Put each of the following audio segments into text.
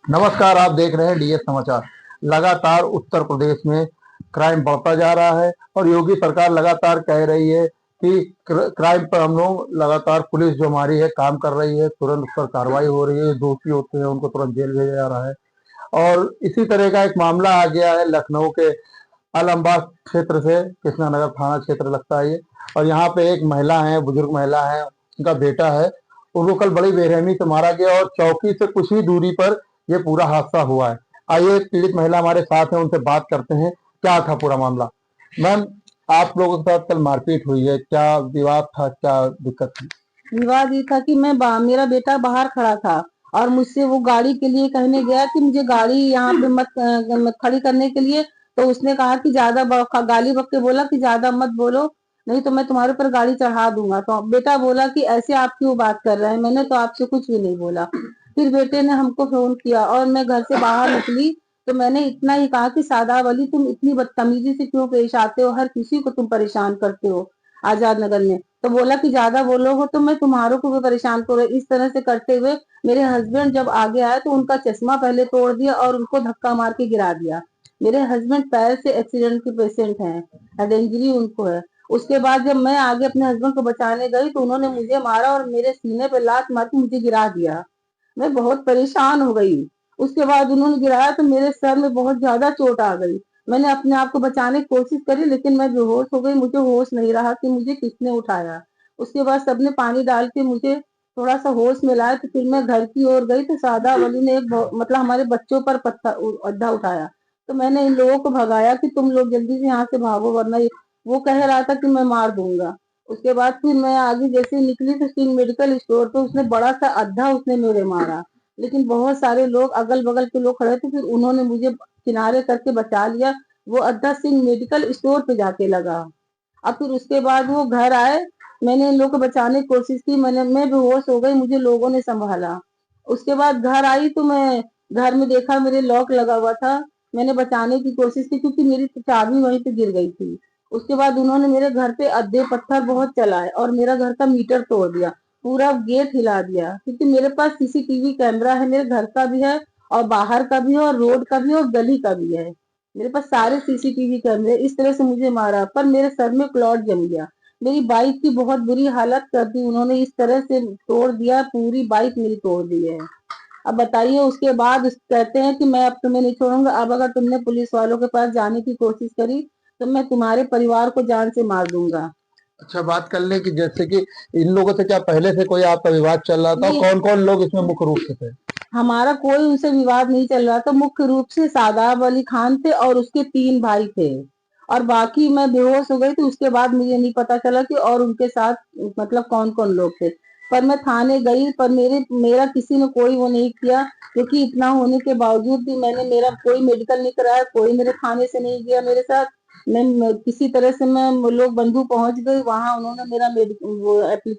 नमस्कार, आप देख रहे हैं डीएस समाचार। लगातार उत्तर प्रदेश में क्राइम बढ़ता जा रहा है और योगी सरकार लगातार कह रही है कि क्राइम पर हम लोग लगातार पुलिस जो हमारी है काम कर रही है, तुरंत उस पर कार्रवाई हो रही है, दोषी होते हैं उनको तुरंत जेल भेजा जा रहा है। और इसी तरह का एक मामला आ गया है लखनऊ के आलमबाग क्षेत्र से, कृष्णानगर थाना क्षेत्र लगता है ये। और यहाँ पे एक महिला है, बुजुर्ग महिला है, उनका बेटा है, उनको कल बड़ी बेरहमी से मारा गया और चौकी से कुछ ही दूरी पर ये पूरा हादसा हुआ है। आइए पीड़ित महिला हमारे साथ है, उनसे बात करते हैं क्या था पूरा मामला। मैम, आप लोगों के साथ कल मारपीट हुई है, क्या विवाद था, क्या दिक्कत थी? विवाद ये था कि मेरा बेटा बाहर खड़ा था और मुझसे वो गाड़ी के लिए कहने गया कि मुझे गाड़ी यहाँ पे मत खड़ी करने के लिए। तो उसने कहा कि गाली बक के बोला कि ज्यादा मत बोलो, नहीं तो मैं तुम्हारे ऊपर गाड़ी चढ़ा दूंगा। तो बेटा बोला कि ऐसे आप क्यों बात कर रहे हैं, मैंने तो आपसे कुछ भी नहीं बोला। फिर बेटे ने हमको फोन किया और मैं घर से बाहर निकली तो मैंने इतना ही कहा कि सादाब अली, तुम इतनी बदतमीजी से क्यों पेश आते हो, हर किसी को तुम परेशान करते हो आजाद नगर में। तो बोला कि ज्यादा बोलोगे तो मैं तुम्हारों को भी परेशान करूँ। इस तरह से करते हुए मेरे हस्बैंड जब आगे आए तो उनका चश्मा पहले तोड़ दिया और उनको धक्का मार के गिरा दिया। मेरे हस्बैंड पैर से एक्सीडेंट के पेशेंट हैं, हेड इंजरी उनको है। उसके बाद जब मैं आगे अपने हस्बैंड को बचाने गई तो उन्होंने मुझे मारा और मेरे सीने पे लात मार के मुझे गिरा दिया। मैं बहुत परेशान हो गई। उसके बाद उन्होंने गिराया तो मेरे सर में बहुत ज्यादा चोट आ गई। मैंने अपने आप को बचाने की कोशिश करी लेकिन मैं बेहोश हो गई, मुझे होश नहीं रहा कि मुझे किसने उठाया। उसके बाद सबने पानी डाल के मुझे थोड़ा सा होश में लाया तो फिर मैं घर की ओर गई तो सादा वली ने मतलब हमारे बच्चों पर अड्डा उठाया। तो मैंने इन लोगों को भगाया कि तुम लोग जल्दी से यहाँ से भागो वरना वो कह रहा था कि मैं मार दूंगा। उसके बाद फिर मैं आगे जैसे निकली तो सिंह मेडिकल स्टोर पे उसने बड़ा सा अड्डा उसने मेरे मारा। लेकिन बहुत सारे लोग अगल बगल के लोग खड़े थे, फिर उन्होंने मुझे किनारे करके बचा लिया। वो अड्डा सिंह मेडिकल स्टोर पे जाके लगा। अब फिर उसके बाद वो घर आए, मैंने इन लोगों को बचाने की कोशिश की, मैं बेहोश हो गई, मुझे लोगों ने संभाला। उसके बाद घर आई तो मैं घर में देखा मेरे लॉक लगा हुआ था। मैंने बचाने की कोशिश की क्योंकि मेरी चाबी वहीं पे गिर गई थी। उसके बाद उन्होंने मेरे घर पे अड्डे पत्थर बहुत चलाए और मेरा घर का मीटर तोड़ दिया, पूरा गेट हिला दिया। क्योंकि मेरे पास सीसीटीवी कैमरा है, मेरे घर का भी है और बाहर का भी है और रोड का भी है और गली का भी है। मेरे पास सारे सीसीटीवी कैमरे। इस तरह से मुझे मारा पर मेरे सर में क्लॉट जम गया। मेरी बाइक की बहुत बुरी हालत कर दी उन्होंने, इस तरह से तोड़ दिया, पूरी बाइक मेरी तोड़ दी है। अब बताइए, उसके बाद कहते हैं कि मैं अब तुम्हें नहीं छोड़ूंगा, अब अगर तुमने पुलिस वालों के पास जाने की कोशिश करी तो मैं तुम्हारे परिवार को जान से मार दूंगा। अच्छा, बात कर ले कि जैसे कि इन लोगों से क्या पहले से कोई आपका विवाद चल रहा था, नहीं, कौन कौन लोग इसमें मुख्य रूप से थे? हमारा कोई उनसे विवाद नहीं चल रहा था। मुख्य रूप से सादाब अली खान थे और उसके 3 भाई थे और बाकी मैं बेहोश हो गई थी। उसके बाद मुझे नहीं पता चला कि और उनके साथ मतलब कौन कौन लोग थे। पर मैं थाने गई पर मेरा किसी ने कोई वो नहीं किया, क्योंकि इतना होने के बावजूद भी मैंने मेरा कोई मेडिकल नहीं कराया, कोई मेरे थाने से नहीं गया मेरे साथ। किसी तरह से मैं लोग बंधु पहुंच गई वहां, उन्होंने मेरा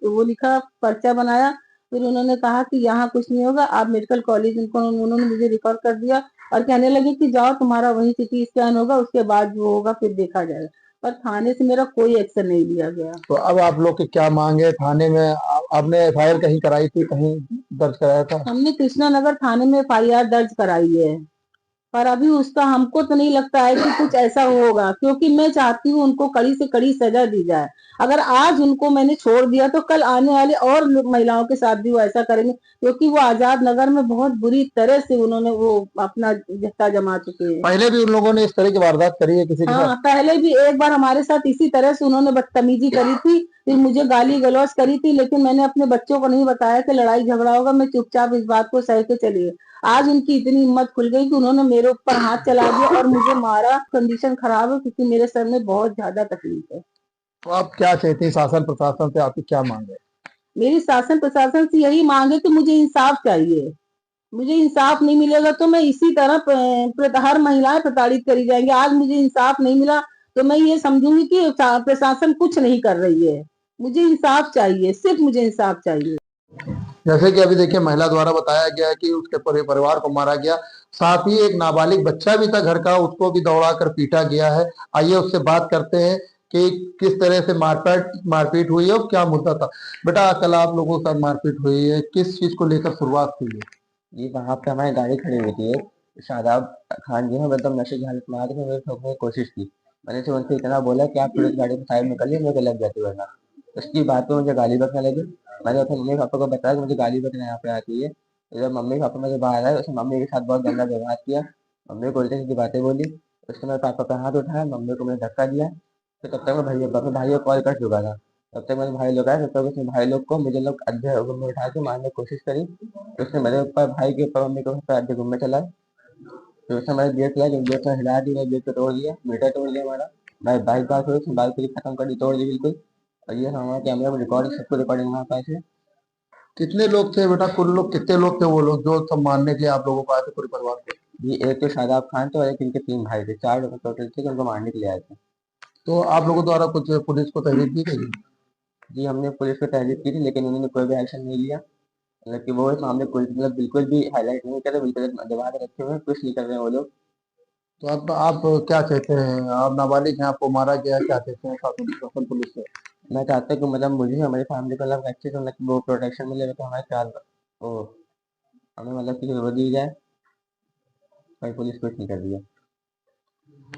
वो लिखा, पर्चा बनाया। फिर उन्होंने कहा कि यहाँ कुछ नहीं होगा, आप मेडिकल कॉलेज, उन्होंने मुझे रिफर कर दिया और कहने लगे कि जाओ तुम्हारा वहीं सिटी स्कैन होगा, उसके बाद जो होगा फिर देखा जाएगा। पर थाने से मेरा कोई एक्शन नहीं लिया गया। तो अब आप लोग की क्या मांग है थाने में? आपने एफआईआर कहीं कराई थी, कहीं दर्ज कराया था? हमने कृष्णा नगर थाने में एफआईआर दर्ज कराई है, पर अभी उसका हमको तो नहीं लगता है कि कुछ ऐसा होगा, क्योंकि मैं चाहती हूँ उनको कड़ी से कड़ी सजा दी जाए। अगर आज उनको मैंने छोड़ दिया तो कल आने वाले और महिलाओं के साथ भी वो ऐसा करेंगे, क्योंकि वो आजाद नगर में बहुत बुरी तरह से उन्होंने वो अपना जत्था जमा चुके हैं। पहले भी उन लोगों ने इस तरह की वारदात करी है किसी के हाँ, साथ? पहले भी एक बार हमारे साथ इसी तरह से उन्होंने बदतमीजी करी थी, फिर मुझे गाली गलौज करी थी, लेकिन मैंने अपने बच्चों को नहीं बताया कि लड़ाई झगड़ा होगा, मैं चुपचाप इस बात को सह के चली। आज उनकी इतनी हिम्मत खुल गई कि उन्होंने मेरे ऊपर हाथ चला दिया और मुझे मारा। कंडीशन खराब है क्योंकि मेरे सर में बहुत ज्यादा तकलीफ है। तो आप क्या चाहते हैं, शासन प्रशासन से आपकी क्या मांग है? मेरी शासन प्रशासन से यही मांग है कि मुझे इंसाफ चाहिए। मुझे इंसाफ नहीं मिलेगा तो मैं इसी तरह हर महिलाएं प्रताड़ित करी जाएंगी। आज मुझे इंसाफ नहीं मिला तो मैं ये समझूंगी कि प्रशासन कुछ नहीं कर रही है। मुझे इंसाफ चाहिए, सिर्फ मुझे इंसाफ चाहिए। जैसे कि अभी देखिए, महिला द्वारा बताया गया है कि उसके परिवार को मारा गया, साथ ही एक नाबालिग बच्चा भी था घर का, उसको भी दौड़ा कर पीटा गया है। आइए उससे बात करते हैं कि किस तरह से मारपीट हुई है और क्या मुद्दा था। बेटा, कल आप लोगों के साथ मारपीट हुई है, किस चीज को लेकर शुरुआत हुई है? जी वहाँ पे हमारी गाड़ी खड़ी हुई थी एक, शादाब खान जी ने मतलब नशे की हालत में आके फिर मेरे ठोकने की कोशिश की। मैंने तो उनसे इतना बोला कि आप पुलिस गाड़ी में साइड निकलिए, मेरे को लग जाती वरना। उसकी बात पे मुझे गाली बकने लगी। मैंने अपने मम्मी पापा को बताया कि मुझे गाली बकने यहाँ पे आती है। तो जब मम्मी पापा मुझे बाहर आए, उसने मम्मी के साथ बहुत गंदा व्यवहार किया। मम्मी को उल्टी सीधी बातें बोली। उसने मेरे पापा पे हाथ उठाया, मम्मी को मैंने धक्का दिया। फिर तब तक मैं भाई अपने भाई को कॉल कर चुका था। तब तक मेरे भाई लोग आए, तब तक उसने भाई लोग को मुझे लोग अद्धे रूम में उठा के मारने की कोशिश करी। तो उसने मेरे ऊपर, भाई के ऊपर, मम्मी के ऊपर आधे घूमने चला। फिर उसने हमारे गेट किया, जब गेट ने हिला दिया, गेट को तोड़ दिया, मीटर तोड़ दिया हमारा। भाई बाइक बात हुई, उसने बाइक पूरी खत्म कर दी, तोड़ दी बिल्कुल। और ये हमारा कैमरा में रिकॉर्ड, सबको रिकॉर्डिंग हमारे पास है। कितने लोग थे बेटा, कुल लोग कितने लोग थे वो लोग जो सब मारने के लिए आप लोगों को आए थे पूरे परिवार को? जी एक तो शादाब खान थे और एक इनके 3 भाई थे, 4 लोग टोटल थे जो उनको मारने के लिए आए थे। तो आप लोगों द्वारा कुछ पुलिस को तहरीर दी गई? जी हमने पुलिस को तहरीर की थी, लेकिन उन्होंने कोई भी एक्शन नहीं लिया। मतलब कि वो इस मामले को मतलब बिल्कुल भी हाईलाइट नहीं कर रहे, बिल्कुल दबा के रखे हुए हैं, कुछ नहीं कर रहे हैं वो लोग। तो आप क्या चाहते हैं? आप नाबालिग हैं, आपको मारा गया है, क्या चाहते हैं शासन शासन पुलिस से? मैं चाहता हूँ कि मतलब मुझे हमारी फैमिली को मतलब अच्छे से मतलब वो प्रोटेक्शन मिले, तो हमारे ख्याल वो हमें मतलब कि वो दी जाए। पर पुलिस कुछ नहीं कर रही है।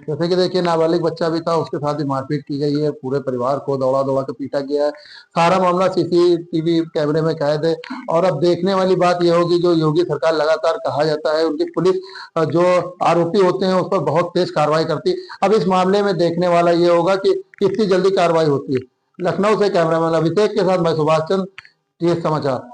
जैसे कि देखिए, नाबालिग बच्चा भी था, उसके साथ ही मारपीट की गई है, पूरे परिवार को दौड़ा दौड़ा के पीटा गया है। सारा मामला सीसीटीवी कैमरे में कैद है। और अब देखने वाली बात यह होगी, जो योगी सरकार लगातार कहा जाता है उनकी पुलिस जो आरोपी होते हैं उस पर बहुत तेज कार्रवाई करती है। अब इस मामले में देखने वाला ये होगा कि कितनी जल्दी कार्रवाई होती है। लखनऊ से कैमरामैन अभिषेक के साथ मैं सुभाष चंद्र, टीएस समाचार।